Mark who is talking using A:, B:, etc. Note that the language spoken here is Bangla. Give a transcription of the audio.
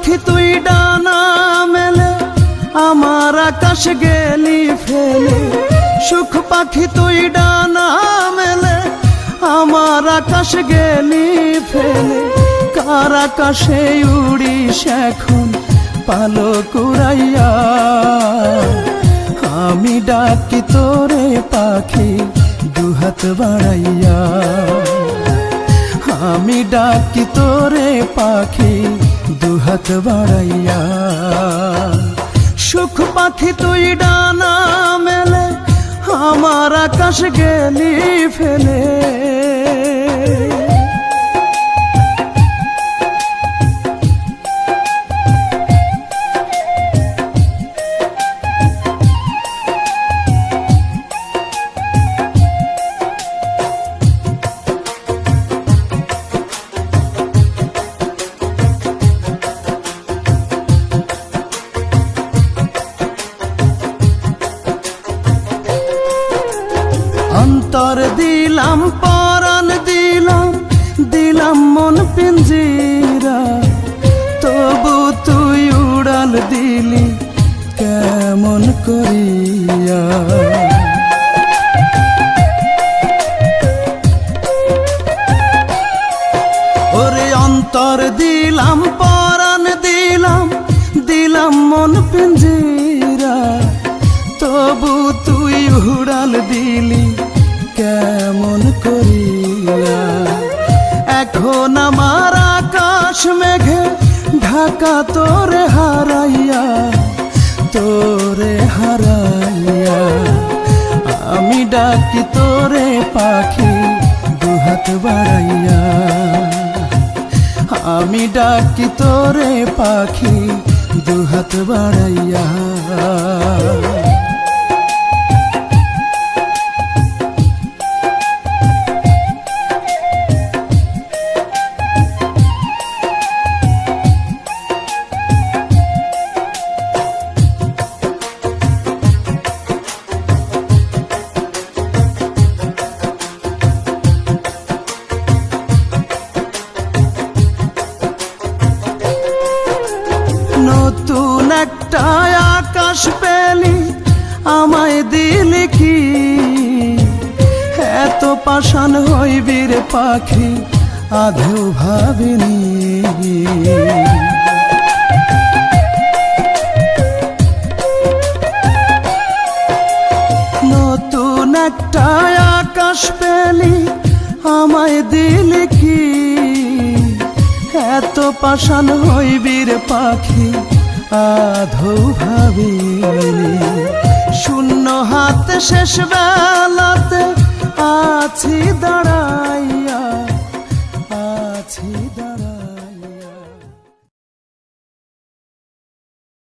A: পাখি তুই ডানা মেলে আমার আকাশ গেলি ফেলে। সুখ পাখি তুই ডানা মেলে আমার আকাশ গেলি ফেলে। কার আকাশে উড়িস এখন পালক উড়াইয়া, আমি ডাকি তোরে পাখি দুহাত বাড়াইয়া। আমি ডাকি তোরে পাখি দুহাত বাড়াইয়া। সুখ পাখি তুই ডানা মেলে আমার আকাশ গেলি ফেলে। অন্তর দিলাম পরাণ দিলাম, দিলাম মন পিঞ্জিরা, তবু তুই উড়াল দিলি কেমন করিয়া। ওরে অন্তর দিলাম পরাণ দিলাম, দিলাম মন পিঞ্জিরা, তবু তুই উড়াল দিলি কেমন করিয়া। এখন আমার আকাশ মেঘে ঢাকা তোরে হারাইয়া, তোরে হারাইয়া। আমি ডাকি তোরে পাখি দুহাত বাড়াইয়া, আমি ডাকি তোরে পাখি দুহাত বাড়াইয়া। নতুন একটা আকাশ পেলি আমায় দিলি কি, এত পাষাণ হইবি রে পাখি আধেও ভাবিনি। নতুন একটা আকাশ পেলি আমায় দিলি কি, এত পাষাণ হইবি রে পাখি আধৌ ভাবিনি। শূন্য হাতে শেষ বেলাতে আছি দাঁড়া